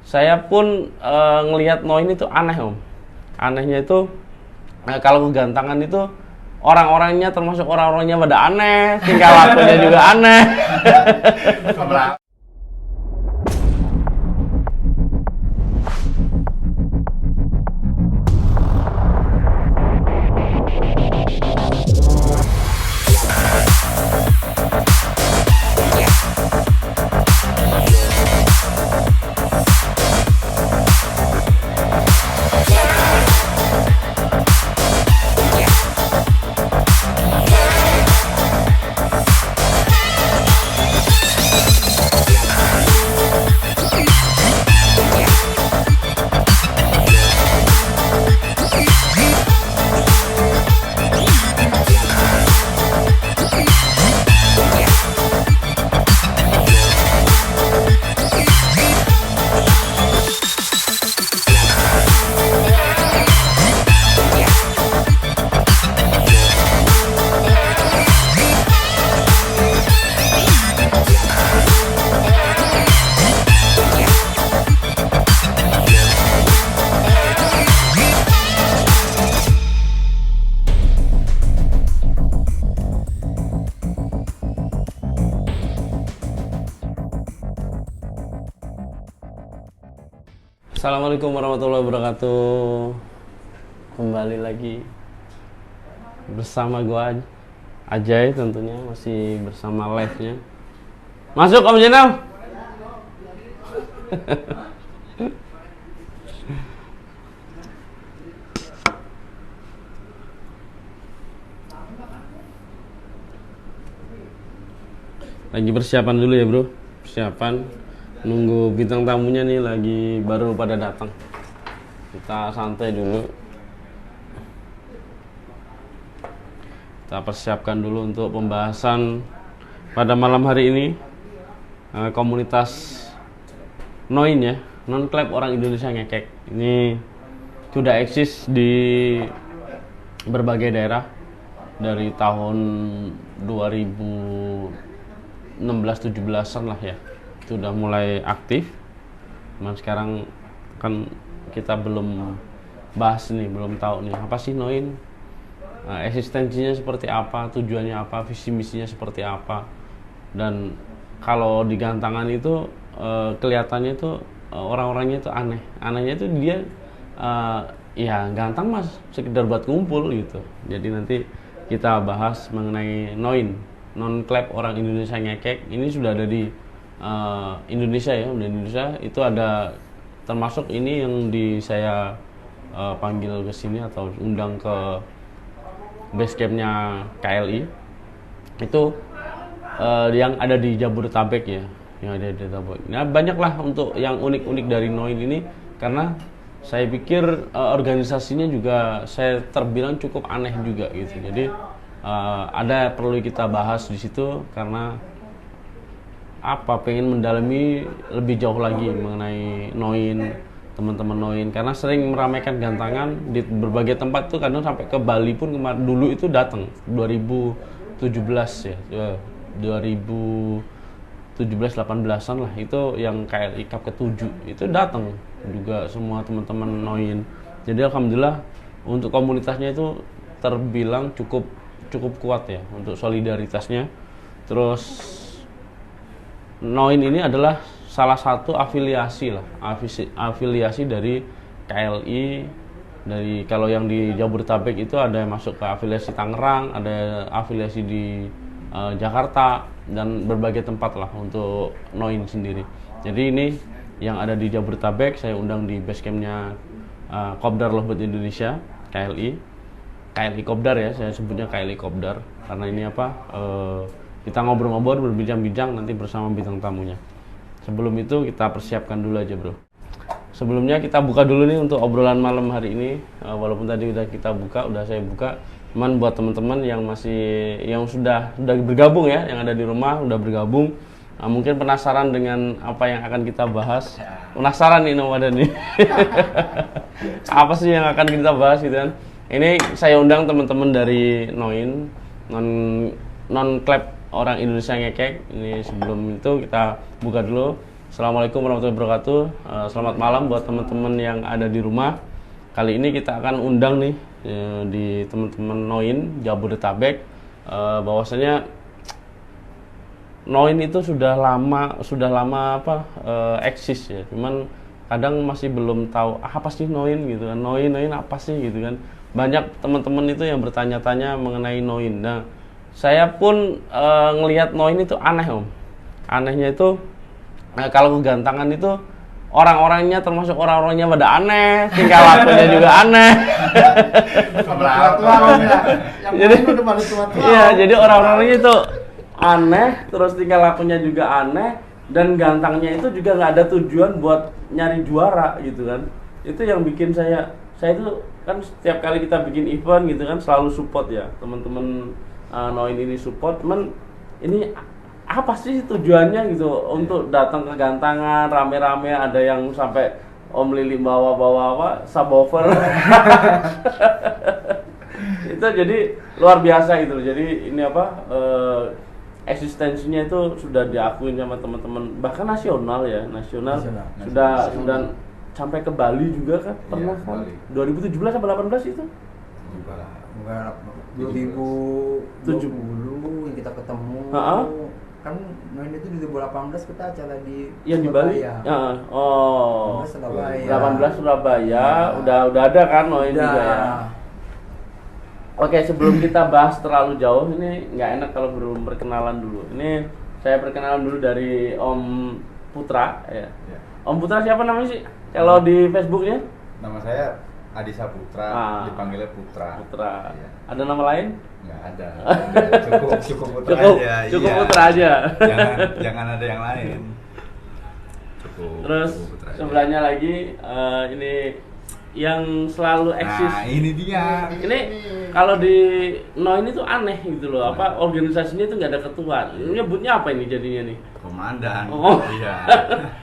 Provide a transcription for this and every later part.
saya pun ngelihat Noin itu aneh om. Anehnya itu kalau kegantangan itu orang-orangnya termasuk orang-orangnya pada aneh, tingkah lakunya juga aneh. Assalamualaikum warahmatullahi wabarakatuh. Kembali lagi bersama gua Ajay, tentunya masih bersama live-nya. Masuk Om Jenal. Lagi persiapan dulu ya bro. Persiapan nunggu bintang tamunya nih, lagi baru pada datang. Kita santai dulu, kita persiapkan dulu untuk pembahasan pada malam hari ini. Komunitas Noin ya, Non Club Orang Indonesia Ngekek ini sudah eksis di berbagai daerah dari tahun 2016-17an lah ya, sudah mulai aktif. Cuman sekarang kan kita belum bahas nih, belum tahu nih apa sih Noin, eksistensinya seperti apa, tujuannya apa, visi misinya seperti apa. Dan kalau di gantangan itu kelihatannya itu orang-orangnya itu aneh. Anehnya itu dia ya gantang mas, sekedar buat kumpul gitu. Jadi nanti kita bahas mengenai Noin, Non Club Orang Indonesia Ngekek. Ini sudah ada di Indonesia ya, di Indonesia itu ada, termasuk ini yang saya panggil ke sini atau undang ke base campnya KLI itu yang ada di Jabodetabek ya, yang ada di Jabodetabek. Nah banyaklah untuk yang unik-unik dari Noin ini, karena saya pikir organisasinya juga saya terbilang cukup aneh juga gitu. Jadi ada perlu kita bahas di situ karena pengen mendalami lebih jauh lagi mengenai Noin, teman-teman Noin, karena sering meramaikan gantangan di berbagai tempat tuh, kadang sampai ke Bali pun kemarin dulu itu datang 2017 ya, 2017-18an lah, itu yang KLI Cup ke-7 itu datang juga semua teman-teman Noin. Jadi alhamdulillah untuk komunitasnya itu terbilang cukup kuat ya untuk solidaritasnya. Terus Noin ini adalah salah satu afiliasi dari KLI. Dari kalau yang di Jabodetabek itu ada yang masuk ke afiliasi Tangerang, ada afiliasi di Jakarta dan berbagai tempat lah untuk Noin sendiri. Jadi ini yang ada di Jabodetabek saya undang di basecampnya Kopdar Lovebird Indonesia, KLI Kopdar ya, saya sebutnya KLI Kopdar karena ini kita ngobrol-ngobrol, berbincang-bincang nanti bersama bintang tamunya. Sebelum itu kita persiapkan dulu aja bro. Sebelumnya kita buka dulu nih untuk obrolan malam hari ini. Walaupun tadi udah saya buka. Cuman buat teman-teman yang sudah bergabung ya, yang ada di rumah udah bergabung, mungkin penasaran dengan apa yang akan kita bahas. Penasaran nih Nomadan nih. Apa sih yang akan kita bahas gitu kan. Ini saya undang teman-teman dari Noin, Non Club Orang Indonesia Ngekek. Ini sebelum itu kita buka dulu. Assalamualaikum warahmatullahi wabarakatuh. Selamat malam buat teman-teman yang ada di rumah. Kali ini kita akan undang nih di teman-teman Noin Jabodetabek, bahwasanya Noin itu sudah lama eksis ya. Cuman kadang masih belum tahu apa sih Noin gitu kan. Noin apa sih gitu kan. Banyak teman-teman itu yang bertanya-tanya mengenai Noin. Nah, saya pun ngelihat Noin itu aneh, Om. Anehnya itu kalau kegantangan itu orang-orangnya termasuk orang-orangnya pada aneh, tingkah lakunya juga aneh. Jadi iya, jadi orang-orangnya itu aneh, terus tingkah lakunya juga aneh, dan gantangnya itu juga nggak ada tujuan buat nyari juara gitu kan. Itu yang bikin saya itu kan setiap kali kita bikin event gitu kan selalu support ya teman-teman Noin ini support, cuman ini apa sih tujuannya gitu untuk datang ke gantangan rame-rame, ada yang sampai Om Lili bawa apa subwoofer. Itu jadi luar biasa gitu. Jadi ini eksistensinya itu sudah diakui sama teman-teman bahkan nasional ya, nasional. Sudah sampai ke Bali juga kan pernah kan. 2017 atau 18 itu? Enggak, 2020 yang kita ketemu. Kan Noin itu di 2018 kita acara di yang di Bali. Oh. 18 Surabaya. Udah ada kan Noin juga ya. Oke, sebelum kita bahas terlalu jauh, ini nggak enak kalau belum perkenalan dulu. Ini saya perkenalan dulu dari Om Putra ya. Om Putra siapa namanya sih? Kalau di Facebooknya? Nama saya Adi Saputra, dipanggilnya Putra. Iya. Ada nama lain? Nggak ada. Cukup Putra aja. Cukup Putra aja. Jangan ada yang lain. Terus Putra sebelahnya lagi ini yang selalu eksis. Nah, ini dia. Ini kalau di Noin itu aneh gitu loh. Organisasinya itu nggak ada ketua. Ini nyebutnya apa ini jadinya nih? Komandan. Oh. Iya.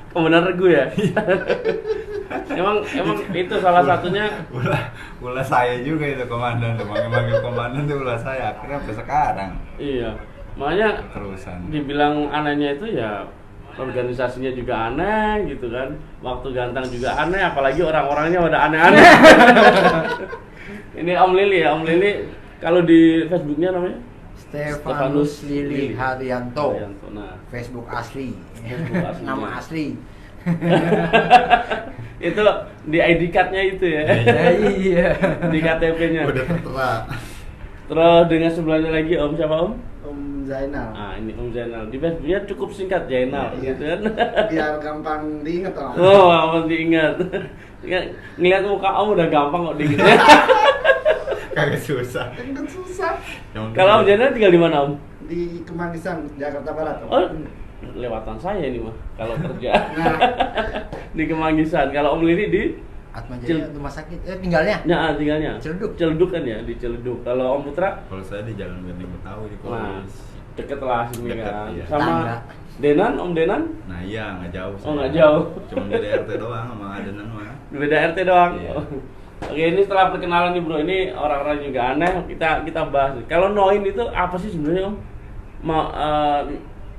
Komandan Regu ya. emang itu salah satunya. Ulah saya juga itu komandan. Manggil komandan itu ulah saya. Akhirnya sampai sekarang. Iya. Makanya terusan. Dibilang anehnya itu ya organisasinya juga aneh gitu kan. Waktu gantang juga aneh, apalagi orang-orangnya udah aneh-aneh. Ini Om Lili ya, Om Lili kalau di Facebooknya namanya Stefanus Lili Haryanto. Nah, Facebook asli. Nama asli. Itu di ID card-nya itu ya. Iya. Di KTP-nya. Udah tertera. Terus dengan sebelahnya lagi Om siapa Om? Om Zainal. Ah, ini Om Zainal. Di Facebooknya cukup singkat Zainal gitu kan. Biar gampang diingat Om. Oh, gampang diingat. Ngelihat muka Om udah gampang kok diingat. Kagak susah. Kan susah. Kalau Om Zainal tinggal di mana Om? Di Kemanggisan, Jakarta Barat Om. Oh, lewatan saya ini mah kalau kerja. Nah. Di Kemanggisan. Kalau Om Lili di Atmajaya rumah sakit. Tinggalnya? Nah, tinggalnya. Ciledug Kan ya, di Ciledug. Kalau Om Putra? Kalau saya di Jalan Gending Betawi di Polis. Nah, deket lah sini Deket, kan. iya. Sama Tangga. Denan, Om Denan? Nah iya, nggak jauh. Oh, nggak jauh. Cuma beda RT doang sama Adenan mah. Beda RT doang. Iya. Oke, ini setelah perkenalan nih Bro, ini orang-orang juga aneh. Kita bahas. Kalau Noin itu apa sih sebenarnya Om?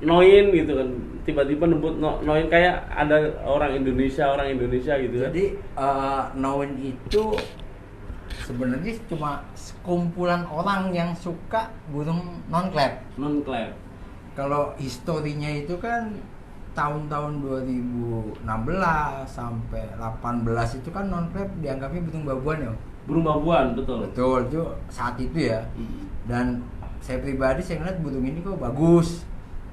Noin gitu kan, tiba-tiba nebut Noin kayak ada orang Indonesia gitu kan. Jadi Noin itu sebenarnya cuma sekumpulan orang yang suka burung non-clap. Non-clap. Kalau historinya itu kan tahun-tahun 2016 sampai 18 itu kan non-clap dianggapnya burung babuan ya. Burung babuan, betul. Betul, itu saat itu ya. Dan saya pribadi saya ngeliat burung ini kok bagus.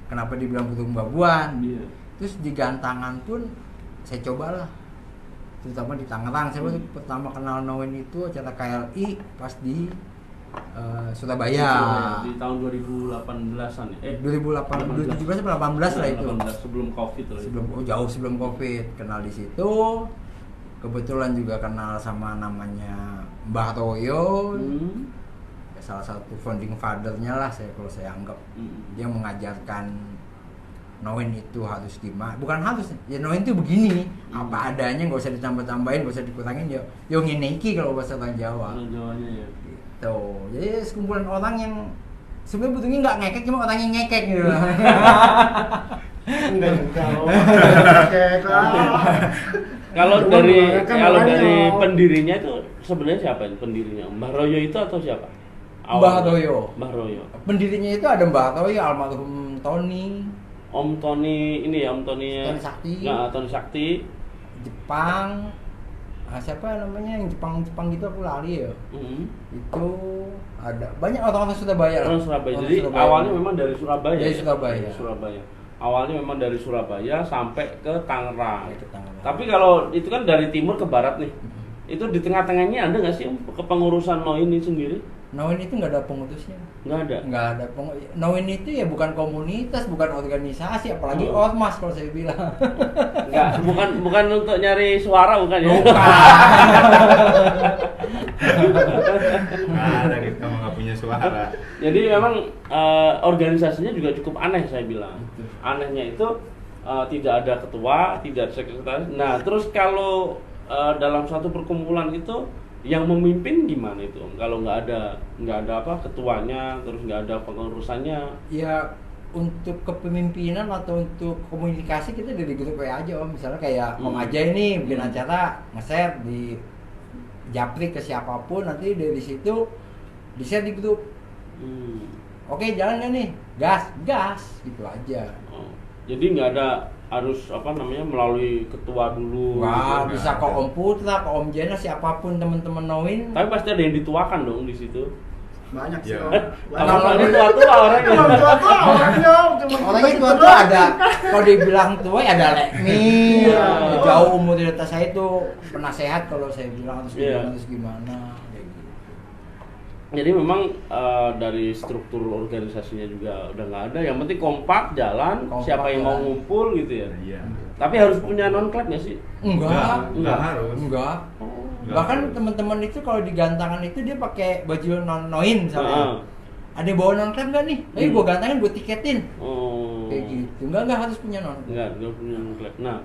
Kenapa dibilang burung babuan? Iya. Terus di gantangan pun saya cobalah, terutama di Tangerang. Saya baru pertama kenal Noin itu acara KLI pas di Surabaya. Di tahun 2018-an ya. 2017 atau 18 lah itu. 18 sebelum Covid loh. Jauh sebelum Covid kenal di situ. Kebetulan juga kenal sama namanya Mbah Royo. Salah satu founding father-nya lah kalau saya anggap. Dia mengajarkan Noin itu harus gimana, bukan harus ya, Noin itu begini apa adanya, nggak usah ditambah-tambahin, nggak usah dikurangin, yo ngene iki kalau bahasa orang Jawa. Jawanya ya. Gitu. Jadi sekumpulan orang yang sebenarnya butuhnya nggak ngekek, cuma orangnya ngekek gitu. Enggak juga. Kayak Kalau Cuman dari kan kalau banyak. dari pendirinya itu sebenarnya siapa ini pendirinya? Mbah Royo itu atau siapa? Mbah Royo. Mbah Royo. Pendirinya itu ada Mbah Royo, almarhum Tony, Om Tony ini ya, Om Tony. Tony Sakti. Nah, Tony Sakti. Jepang. Siapa namanya yang Jepang gitu aku lari ya. Itu ada banyak orang-orang Surabaya lah. Orang Surabaya. Orang Jadi Surabaya. awalnya memang dari Surabaya. Dari ya? Surabaya. Dari Surabaya. Awalnya memang dari Surabaya sampai ke Tangerang. Ke Tangerang. Tapi kalau itu kan dari timur ke barat nih. Itu di tengah-tengahnya ada nggak sih kepengurusan Noin ini sendiri? Noin itu nggak ada pengurusnya. Nggak ada. Nggak ada Noin itu ya bukan komunitas, bukan organisasi, apalagi Oh. ormas kalau saya bilang. Nggak, bukan untuk nyari suara bukan ya? Nggak ada, kita mah nggak punya suara. Jadi memang organisasinya juga cukup aneh saya bilang. Anehnya itu tidak ada ketua, tidak ada sekretaris. Nah, terus kalau dalam satu perkumpulan itu yang memimpin gimana itu? Kalau nggak ada apa ketuanya, terus nggak ada pengurusannya. Ya untuk kepemimpinan atau untuk komunikasi kita dari grup WA aja Om. Misalnya kayak Om aja ini bikin acara nge-share di japri ke siapapun, nanti dari situ di-share di grup. Oke, jalan nggak nih? Gas gitu aja. Oh, jadi nggak ada harus apa namanya melalui ketua dulu. Wah, gitu. bisa ke Om Putra, ke Om Jena, siapapun teman-teman Noin. Tapi pasti ada yang dituakan dong di situ. banyak sih. Iya. Om. Kalau Banyak. tua-tua orangnya. Emang tua-tua orangnya, Om. Cuma Orangnya kita tua gitu tuh doang. ada, kalau dibilang tua ya ada Lekmi, Iya. jauh umur di atas saya itu penasehat kalau saya bilang harus Iya. gimana, harus gimana. Kayak gitu. Jadi memang dari struktur organisasinya juga udah nggak ada. Yang penting kompak jalan, Kompak, siapa yang mau jalan. ngumpul gitu ya. Iya. Tapi harus punya non club nggak sih? Enggak, Nggak harus. enggak. Oh. Nggak Bahkan harus. teman-teman itu kalau di gantangan itu dia pakai baju noin misalnya. Heeh. Ada yang bawa non club nggak nih? Tapi gua gantangin, gua tiketin. Oh. Kayak gitu. Enggak harus punya non. Nggak punya non club. Nah,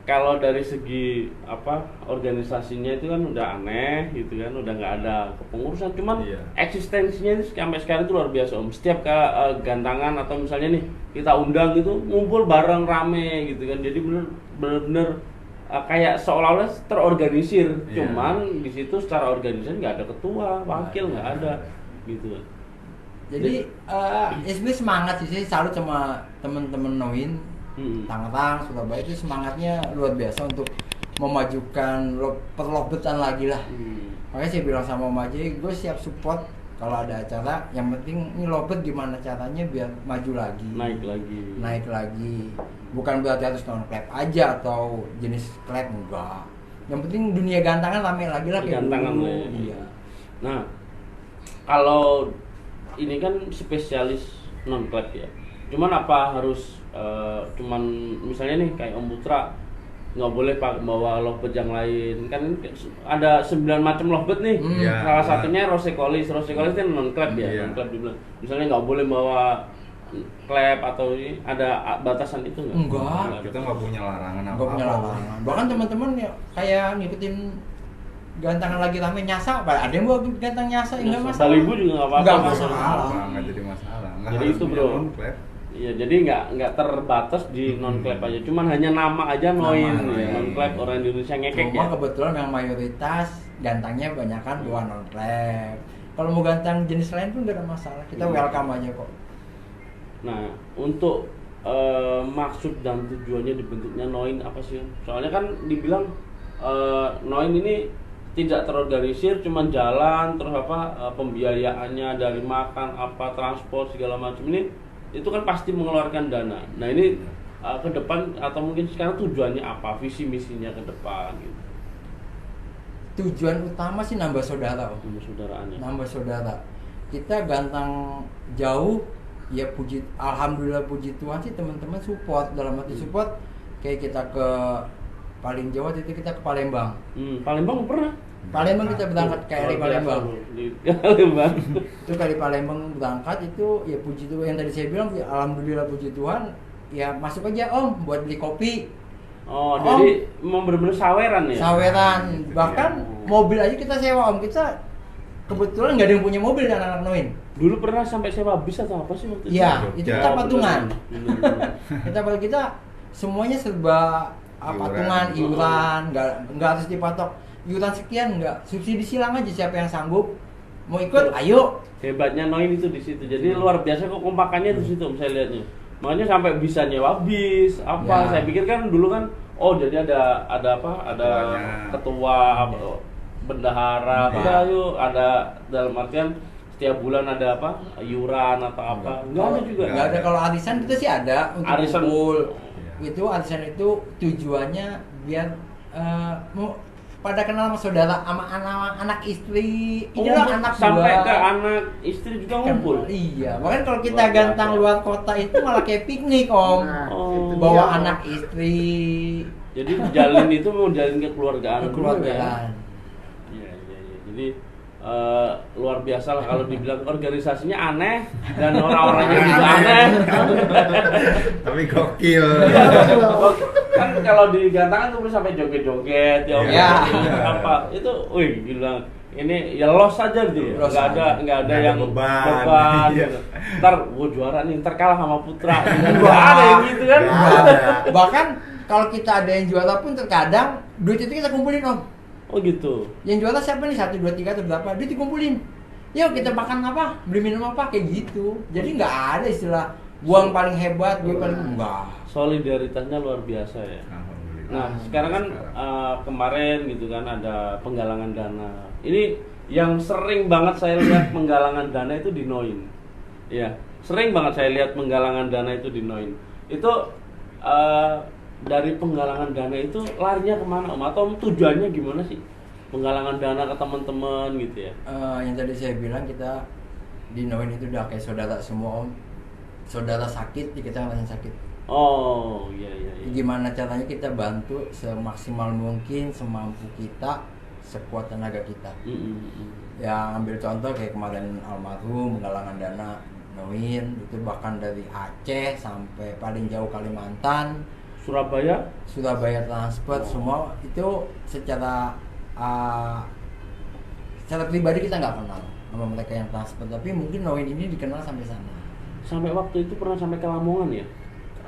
kalau dari segi apa organisasinya itu kan udah aneh gitu kan, udah nggak ada kepengurusan. Cuman Iya. eksistensinya ini sampai sekarang itu luar biasa Om. Setiap gantangan atau misalnya nih kita undang gitu, ngumpul bareng rame gitu kan. Jadi bener-bener kayak seolah-olah terorganisir. Iya. Cuman di situ secara organisasi nggak ada ketua, wakil nggak ada gitu. Jadi ya sebenarnya semangat sih, saya salut sama teman-teman Noin. Tangerang, Surabaya itu semangatnya luar biasa untuk memajukan perlobetan lagi lah. Makanya saya bilang sama Om Ajay, gue siap support kalau ada acara. Yang penting ini lobet gimana caranya biar maju lagi, naik lagi. Bukan berarti harus non clap aja atau jenis clap, enggak. Yang penting dunia gantangan rame lagi lah kayak Gantangan dulu. lah ya. Iya. Nah, kalau ini kan spesialis non clap ya. Cuman apa harus cuman misalnya nih kayak Om Putra nggak boleh bawa lovebird yang lain, kan ada 9 macam lovebird nih. Iya, Salah iya. satunya rose collis kan non clap ya, Iya. non clap dibilang. Misalnya nggak boleh bawa clap atau ini ada batasan itu nggak? Enggak. Kita nggak punya larangan Nggak apa-apa. punya larangan. Bahkan teman-teman ya kayak ngikutin gantangan lagi rame nyasa, ada yang bawa gantang nyasa, enggak masalah. Salibu juga nggak apa-apa. Nggak Nggak masalah. nggak jadi masalah. Nggak Jadi harus itu, punya bro. non-clap. Iya, jadi nggak terbatas di non clap aja, cuman hanya nama aja Noin, Nama, non clap orang Indonesia ngekek Cuma ya. kebetulan yang mayoritas gantangnya banyakan bawa non clap. Kalau mau gantang jenis lain pun nggak ada masalah, kita Iya. welcome aja kok. Nah, untuk maksud dan tujuannya dibentuknya Noin apa sih? Soalnya kan dibilang Noin ini tidak terorganisir, cuman jalan terus apa pembiayaannya dari makan apa transport segala macam ini itu kan pasti mengeluarkan dana. Nah ini ke depan atau mungkin sekarang tujuannya apa, visi misinya ke depan gitu. Tujuan utama sih nambah saudara, Om. Sama saudaraannya. Nambah saudara. Kita gantang jauh, ya alhamdulillah puji Tuhan sih teman-teman support, dalam arti support kayak kita ke paling jauh itu kita ke Palembang. Palembang pernah? Palembang kita berangkat KRI Palembang. Di Palembang. Itu kali Palembang berangkat itu ya puji Tuhan, yang tadi saya bilang ya, alhamdulillah puji Tuhan, ya masuk aja Om buat beli kopi. Oh, Om. jadi mau bener-bener saweran ya? Saweran, bahkan Iya. mobil aja kita sewa Om, kita kebetulan nggak ada yang punya mobil dan anak Noin. Dulu pernah sampai sewa bis atau apa sih waktu itu? Iya, Jogja. itu kita patungan. Bener. Kita semuanya serba patungan, iuran, nggak harus dipatok iuran sekian, nggak, subsidi silang aja, siapa yang sanggup mau ikut, ayo. Hebatnya Noin itu di situ. Jadi luar biasa kok kompakannya di situ saya lihatnya. Makanya sampai bisa nyewa bis apa. Ya. Saya pikir kan dulu kan jadi ada apa? Ada Ketuanya. ketua bendahara. Iya. Kita yuk ada dalam artian setiap bulan ada apa? Iuran atau apa. Enggak ada juga. Nggak ada. Kalau arisan kita sih ada untuk Arisan. kumpul. Iya. Itu arisan itu tujuannya biar mau pada kenal sama saudara, sama anak istri. Ini loh anak sampai gua. ke anak istri juga ngumpul. Iya, bahkan kalau kita Luar gantang biasa. luar kota itu malah kayak piknik, Om. Nah, Oh. itu Bawa dia, Om. anak istri, Jadi jalin itu mau jalin kekeluargaan. dulu kekeluargaan. ya. Iya. Jadi luar biasa lah kalau dibilang organisasinya aneh dan orang-orangnya juga aneh. Tapi gokil. Kan kalau di Gantangan tuh sampai joget-joget ya, Iya. apa itu, wih bilang ini ya los aja gitu ya, Los nggak ada aja. Nggak ada yang beban. Iya. gitu. Ntar gua juara nih, ntar kalah sama Putra, nggak ada yang gitu kan. Nggak ada. Bahkan kalau kita ada yang juara pun terkadang duit itu kita kumpulin, Om. Oh gitu. Yang juara siapa nih? 1, 2, 3 atau berapa? Duit dikumpulin. Yuk kita makan apa? Beli minum apa? Kayak gitu. Jadi nggak ada istilah gua yang paling hebat, gue paling enggak. Solidaritasnya luar biasa ya. Alhamdulillah. Nah sekarang kan kemarin gitu kan ada penggalangan dana. Ini yang sering banget saya lihat penggalangan dana itu di Noin. Ya, sering banget saya lihat penggalangan dana itu di Noin. Itu dari penggalangan dana itu larinya kemana Om? Atau tujuannya gimana sih? Penggalangan dana ke teman-teman gitu ya? Yang tadi saya bilang kita di Noin itu udah kayak saudara semua, Om. Saudara sakit, ya kita ngerasain sakit. Oh iya. Gimana caranya kita bantu semaksimal mungkin, semampu kita, sekuat tenaga kita. Ya ambil contoh kayak kemarin almarhum penggalangan dana Noin itu bahkan dari Aceh sampai paling jauh Kalimantan, Surabaya? Surabaya transport, semua itu secara pribadi kita nggak kenal sama mereka yang transport, tapi mungkin Noin ini dikenal sampai sana. Sampai waktu itu pernah sampai ke Lamongan ya?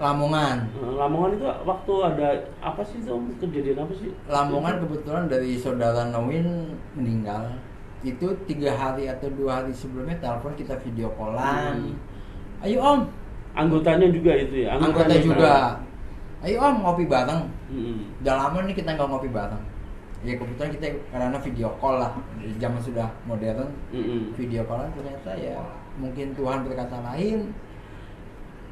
Lamongan. Lamongan itu waktu ada apa sih tuh, kejadian apa sih? Lamongan kebetulan dari saudara Noin meninggal itu 3 hari atau 2 hari sebelumnya telepon, kita video callan. Ayo Om. Anggotanya juga itu ya? Anggota juga. Ayo Om ngopi bareng. Mm-mm. Udah lama nih kita nggak ngopi bareng. Ya kebetulan kita karena video call lah. Di zaman sudah modern, Mm-mm. video callan ternyata ya mungkin Tuhan berkata lain,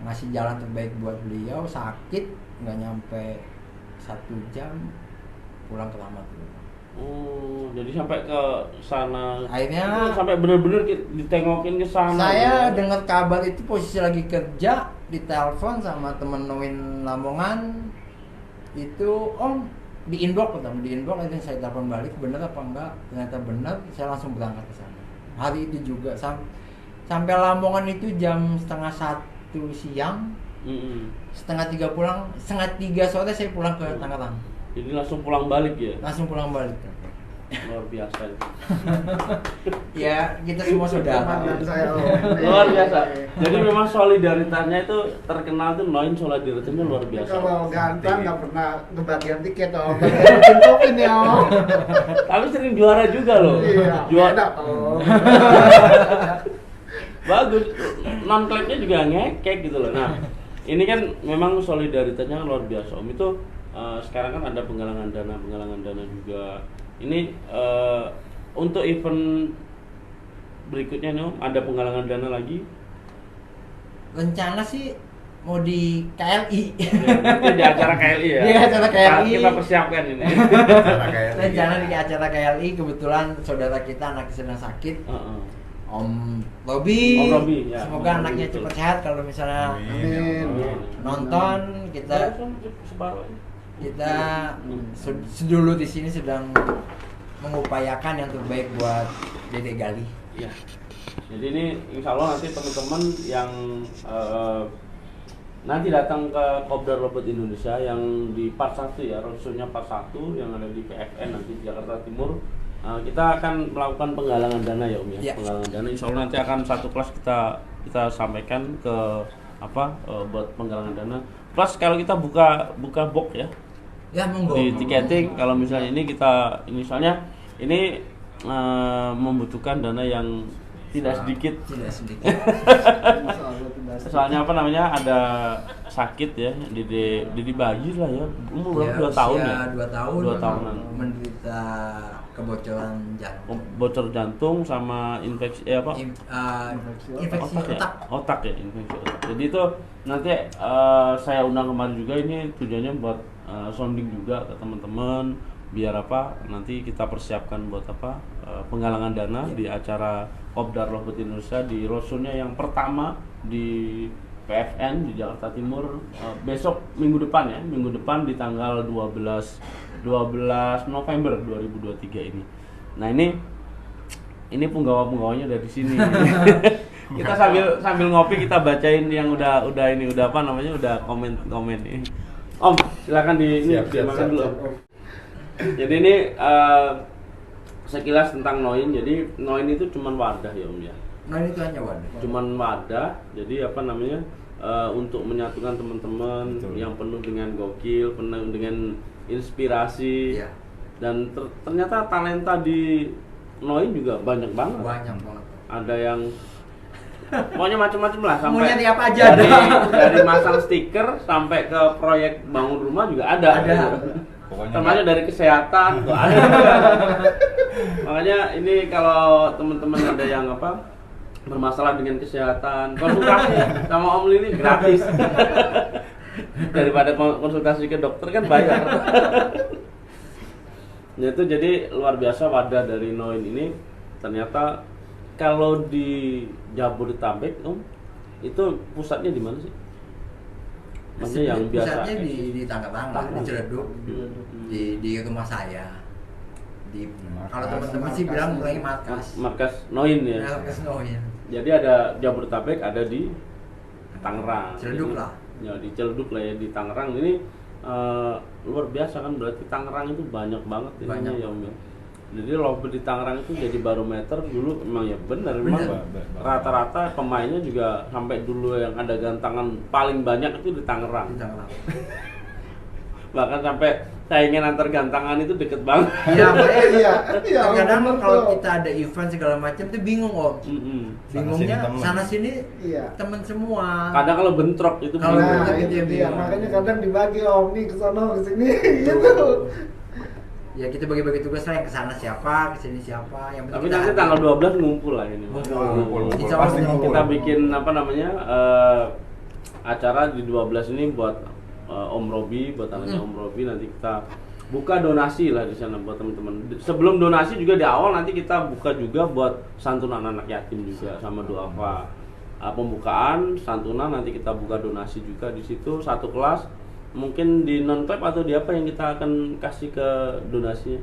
ngasih jalan terbaik buat beliau. Sakit nggak nyampe 1 jam pulang ke Ramadhan. Oh, jadi sampai ke sana. Akhirnya sampai bener-bener ditengokin ke sana. saya gitu. dengar kabar itu posisi lagi kerja, ditelepon sama temen Noin Lamongan itu, Om di inbox pertama, di inbox itu saya telepon balik, bener apa enggak? Ternyata bener, saya langsung berangkat ke sana. Hari itu juga sampai Lamongan itu jam 12:30 siang, Mm-mm. 2:30 pulang, 2:30 sore saya pulang ke Tangerang. Jadi langsung pulang balik ya? Langsung pulang balik. Luar biasa itu. Ya kita semua saudara. Komandan saya, Om. Luar biasa. Jadi memang solidaritasnya itu terkenal tuh, Noin solidaritasnya luar biasa. Kalau ganteng nggak pernah kebagian tiket, Om. Bagian ya, Om. Tapi sering juara juga loh. Iya, Juara. enak, Om. Bagus. Non klubnya juga ngekek gitu loh. Nah, ini kan memang solidaritasnya luar biasa Om. Itu sekarang kan ada penggalangan dana juga. Ini untuk event berikutnya nih Om, ada penggalangan dana lagi. Rencana sih mau di KLI. Ya, itu di acara KLI ya. Di acara KLI. Kita persiapkan ini. Rencana di acara KLI, kebetulan saudara kita anaknya sedang sakit, Heeh. Om Robi. Om Robi, ya. Semoga Om anaknya Robi, cepat betul. sehat. Kalau misalnya Amin. nonton, kita sedulu di sini sedang mengupayakan yang terbaik buat Dede Gali. Ya. Jadi ini insya Allah nanti teman-teman yang nanti datang ke Kopdar Robot Indonesia yang di part 1 ya, roadshow-nya part 1 yang ada di PFN nanti di Jakarta Timur, Kita akan melakukan penggalangan dana ya Om ya. Ya. Penggalangan dana insya Allah nanti akan satu kelas kita sampaikan ke buat penggalangan dana. Plus kalau kita buka box ya Ya monggo. di tiketing, kalau misalnya ini misalnya ini membutuhkan dana yang tidak sedikit. Tidak sedikit. Insya Allah tidak sedikit. Soalnya ada sakit ya, di bayi lah ya, umur berapa? 2 tahun ya? 2 tahun. 2 tahunan. Menderita kebocoran jantung. Bocor jantung sama infeksi Infeksi otak ya, infeksi otak. Jadi itu nanti saya undang kemarin juga, ini tujuannya buat sounding juga ke teman-teman biar nanti kita persiapkan buat penggalangan dana di acara Kopdar Lovebird Indonesia di roadshow-nya yang pertama di PFN di Jakarta Timur besok minggu depan di tanggal 12 November 2023 ini. Nah ini penggawa-penggawanya dari sini. Kita sambil ngopi kita bacain yang udah komen ini. Om, silakan dimakan dulu. Jadi ini sekilas tentang Noin. Jadi Noin itu cuman wadah ya Om ya. Nah itu hanya wadah. Cuman wadah. Jadi untuk menyatukan teman-teman yang penuh dengan gokil, penuh dengan inspirasi. Iya. Dan ternyata talenta di Noin juga banyak banget. Banyak banget. Ada yang pokoknya macam-macam lah, sampai Maunya tiap aja dari masang stiker sampai ke proyek bangun rumah juga ada. Pokoknya Termasuk dari kesehatan tuh ada. Makanya ini kalau teman-teman ada yang bermasalah dengan kesehatan, konsultasi sama Om Lili gratis. Daripada konsultasi ke dokter kan bayar. Nah itu jadi luar biasa wadah dari Noin ini. Ternyata kalau di Jabodetabek Om, itu pusatnya di mana sih? Maksudnya yang biasa pusatnya di Tangga-Tangga, di Ciledug, di rumah saya. Kalau teman-teman sih bilang mulai markas Noin ya. Markas Noin. Jadi ada Jabodetabek, ada di Tangerang. Ciledug lah. Ya di Ciledug lah ya, di Tangerang ini luar biasa kan, berarti Tangerang itu banyak banget Banyak. ya Om ya. Jadi Lovebird di Tangerang itu jadi barometer dulu, memang ya benar. Rata-rata pemainnya juga sampai dulu yang ada gantangan paling banyak itu di Tangerang. Di Tangerang. Bahkan sampai saingan antar gantangan itu deket banget. Iya, Iya. kadang kalau kita ada event segala macam tuh bingung Om. Bingungnya sana sini Iya. temen semua. Kadang kalau bentrok itu Kalau bingung. bentrok Nah, itu itu yang dia. bingung. Makanya kadang dibagi Om, nih ke sana ke sini gitu. Ya kita bagi-bagi tugas lah, yang kesana siapa, kesini siapa. Yang Tapi penting nanti kita tanggal 12 ngumpul lah ini. Ngumpul. Insya Allah Pasti ngumpul. Kita bikin acara di 12 ini buat Om Robi, buat anaknya Om Robi. Nanti kita buka donasi lah di sana buat teman-teman. Sebelum donasi juga di awal nanti kita buka juga buat santunan anak yatim juga, sama doa pembukaan santunan, nanti kita buka donasi juga di situ satu kelas. Mungkin di non clap atau di apa yang kita akan kasih ke donasinya?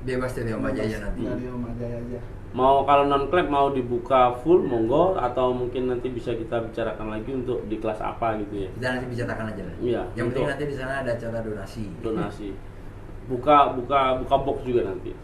bebas dari Om Ajaya nanti. Dari Om Ajaya aja. Mau kalau non clap mau dibuka full monggo, atau mungkin nanti bisa kita bicarakan lagi untuk di kelas apa gitu ya. Kita nanti bicarakan aja lah. Iya, Yang penting untuk nanti di sana ada acara donasi. donasi. Buka box juga nanti.